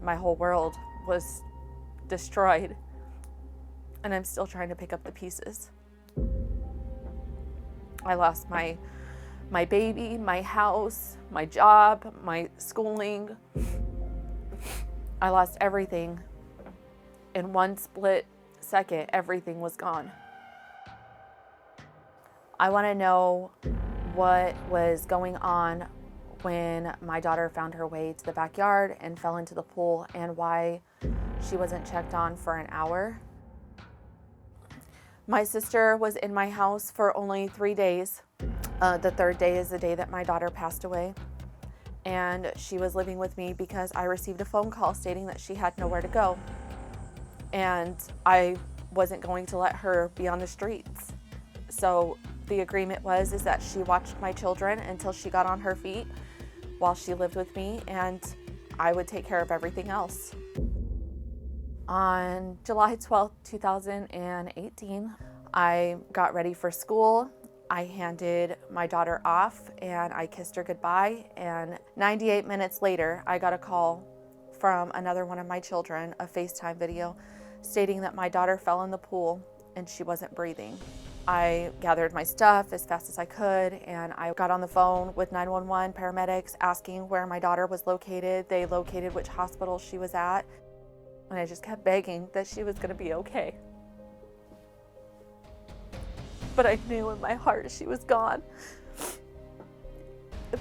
My whole world was destroyed, and I'm still trying to pick up the pieces. I lost my baby, my house, my job, my schooling. I lost everything. In one split second, everything was gone. I want to know what was going on when my daughter found her way to the backyard and fell into the pool, and why she wasn't checked on for an hour. My sister was in my house for only 3 days. The third day is the day that my daughter passed away. And she was living with me because I received a phone call stating that she had nowhere to go. And I wasn't going to let her be on the streets. So the agreement was that she watched my children until she got on her feet while she lived with me, and I would take care of everything else. On July 12th, 2018, I got ready for school. I handed my daughter off and I kissed her goodbye, and 98 minutes later, I got a call from another one of my children, a FaceTime video, stating that my daughter fell in the pool and she wasn't breathing. I gathered my stuff as fast as I could, and I got on the phone with 911 paramedics asking where my daughter was located. They located which hospital she was at, and I just kept begging that she was gonna be okay. But I knew in my heart she was gone.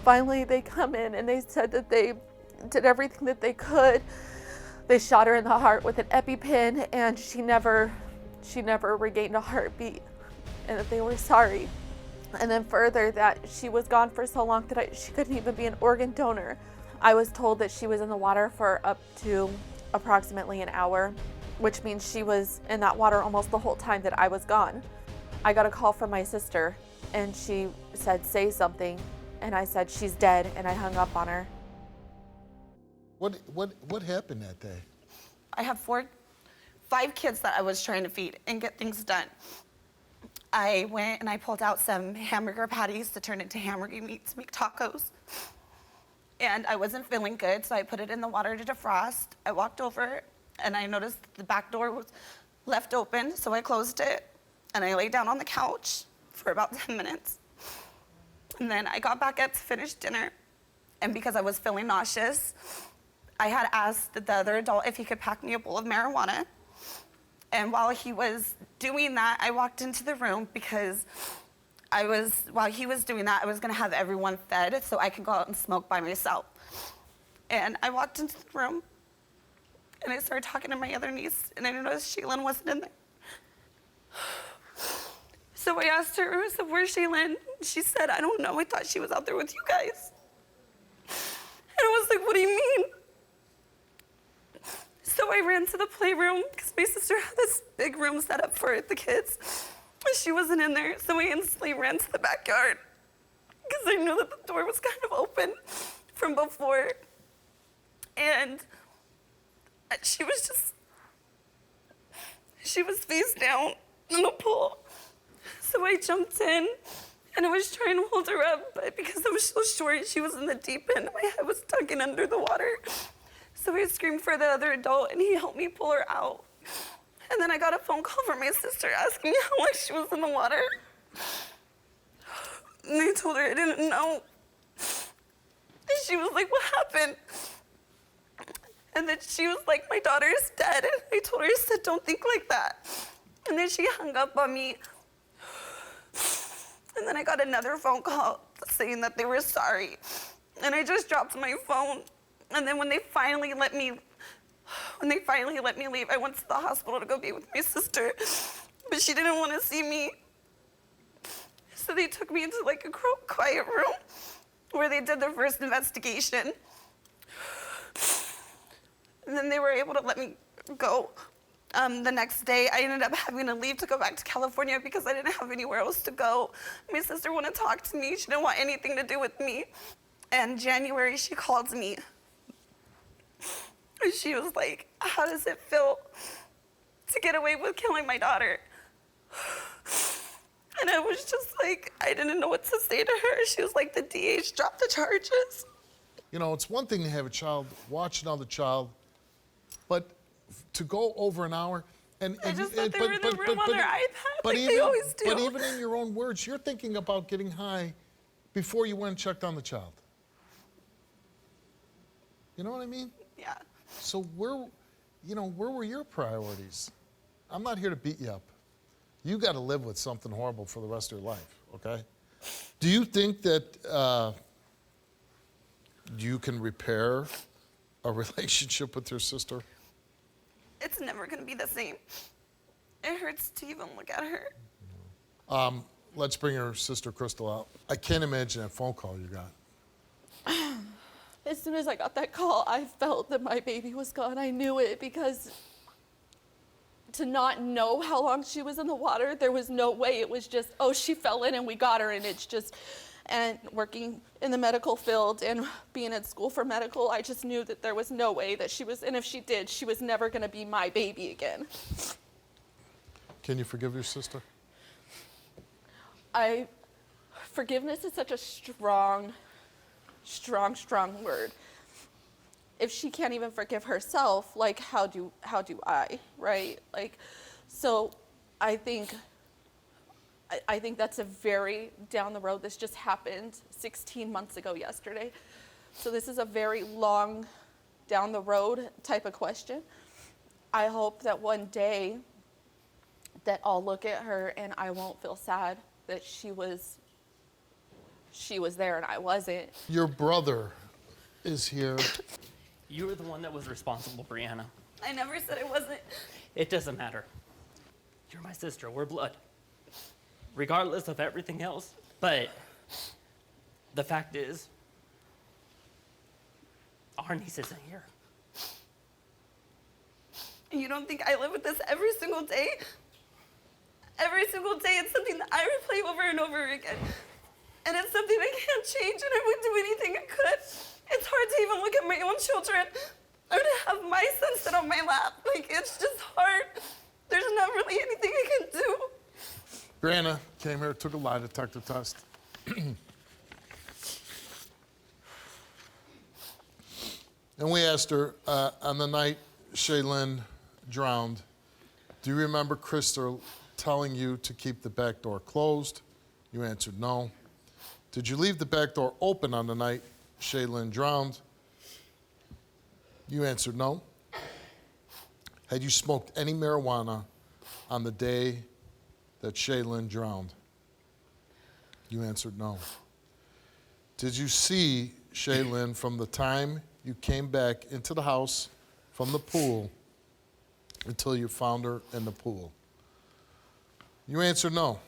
Finally, they come in and they said that they did everything that they could. They shot her in the heart with an EpiPen, and she never regained a heartbeat, and that they were sorry. And then further, that she was gone for so long that she couldn't even be an organ donor. I was told that she was in the water for up to approximately an hour, which means she was in that water almost the whole time that I was gone. I got a call from my sister, and she said, "Say something," and I said, "She's dead," and I hung up on her. What happened that day? I have 5 kids that I was trying to feed and get things done. I went and I pulled out some hamburger patties to turn into hamburger meat to make tacos. And I wasn't feeling good, so I put it in the water to defrost. I walked over and I noticed the back door was left open, so I closed it and I laid down on the couch for about 10 minutes. And then I got back up to finish dinner, and because I was feeling nauseous, I had asked the other adult if he could pack me a bowl of marijuana. And while he was doing that, I walked into the room because while he was doing that, I was gonna have everyone fed so I could go out and smoke by myself. And I walked into the room and I started talking to my other niece, and I noticed Shay Lynn wasn't in there. So I asked her, I said, "Where's Shay Lynn?" She said, "I don't know, I thought she was out there with you guys." And I was like, "What do you mean?" So I ran to the playroom because my sister had this big room set up for the kids. She wasn't in there, so I instantly ran to the backyard because I knew that the door was kind of open from before. And she was face down in the pool. So I jumped in and I was trying to hold her up, but because I was so short, she was in the deep end. My head was tugging under the water. So I screamed for the other adult, and he helped me pull her out. And then I got a phone call from my sister asking me how long she was in the water. And I told her I didn't know. And she was like, "What happened?" And then she was like, "My daughter is dead." And I told her, I said, "Don't think like that." And then she hung up on me. And then I got another phone call saying that they were sorry. And I just dropped my phone. And then when they finally let me leave, I went to the hospital to go be with my sister, but she didn't want to see me. So they took me into like a quiet room where they did their first investigation. And then they were able to let me go. The next day, I ended up having to leave to go back to California because I didn't have anywhere else to go. My sister wouldn't talk to me. She didn't want anything to do with me. And in January, she called me. And she was like, "How does it feel to get away with killing my daughter?" And I was just like, I didn't know what to say to her. She was like, "The DH dropped the charges." You know, it's one thing to have a child watch another child But to go over an hour, I just thought they were in the room on their iPad, like they always do. But even in your own words, you're thinking about getting high before you went and checked on the child. You know what I mean? Yeah. So where were your priorities? I'm not here to beat you up. You got to live with something horrible for the rest of your life, okay? Do you think that you can repair a relationship with your sister? It's never going to be the same. It hurts to even look at her. Let's bring her sister Crystal out. I can't imagine that phone call you got. As soon as I got that call, I felt that my baby was gone. I knew it because to not know how long she was in the water, there was no way. It was just, oh, she fell in and we got her, and it's just, and working in the medical field and being at school for medical, I just knew that there was no way that she was, and if she did, she was never gonna be my baby again. Can you forgive your sister? Forgiveness is such a strong word. If she can't even forgive herself, like how do I, right? Like, so I think that's a very down the road. This just happened 16 months ago yesterday. So this is a very long down the road type of question. I hope that one day that I'll look at her and I won't feel sad that she was there and I wasn't. Your brother is here. You were the one that was responsible, Breanna. I never said it wasn't. It doesn't matter. You're my sister. We're blood. Regardless of everything else. But the fact is, our niece isn't here. You don't think I live with this every single day? Every single day, it's something that I replay over and over again. And it's something I can't change, and I would do anything I could. It's hard to even look at my own children or to have my son sit on my lap. Like, it's just hard. There's not really anything I can do. Breanna came here, took a lie detector test. And we asked her, on the night Shay Lynn drowned, do you remember Crystal telling you to keep the back door closed? You answered no. Did you leave the back door open on the night Shay Lynn drowned? You answered no. Had you smoked any marijuana on the day that Shay Lynn drowned? You answered no. Did you see Shay Lynn from the time you came back into the house from the pool until you found her in the pool? You answered no.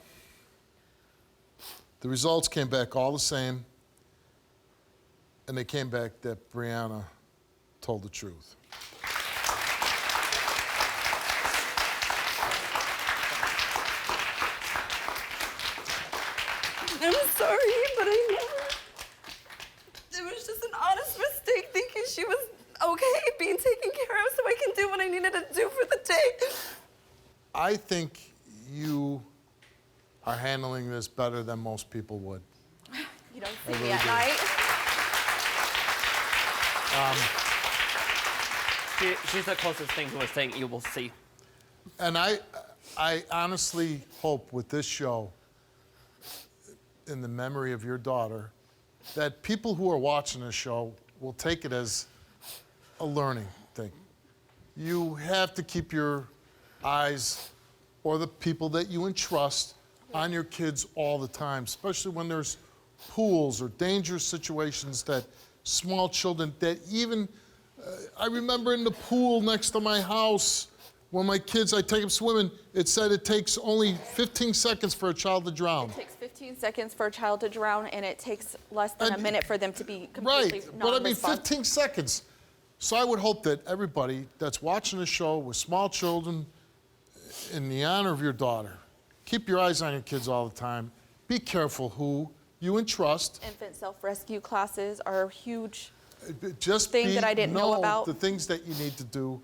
The results came back all the same, and they came back that Breanna told the truth. I'm sorry, but I never. It was just an honest mistake thinking she was okay being taken care of so I can do what I needed to do for the day. I think you are handling this better than most people would. You don't see me at night. She's the closest thing to a saying you will see. And I honestly hope with this show, in the memory of your daughter, that people who are watching this show will take it as a learning thing. You have to keep your eyes, or the people that you entrust, on your kids all the time, especially when there's pools or dangerous situations that small children that even, I remember in the pool next to my house, when my kids, I take them swimming, it said it takes only 15 seconds for a child to drown. It takes 15 seconds for a child to drown, and it takes less than a minute for them to be completely Right, but I mean non-responsive. 15 seconds. So I would hope that everybody that's watching the show with small children, in the honor of your daughter, keep your eyes on your kids all the time. Be careful who you entrust. Infant self-rescue classes are a huge Just thing that I didn't know about. The things that you need to do.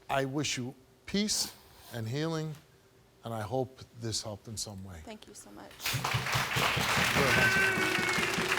I wish you peace and healing, and I hope this helped in some way. Thank you so much. Very much.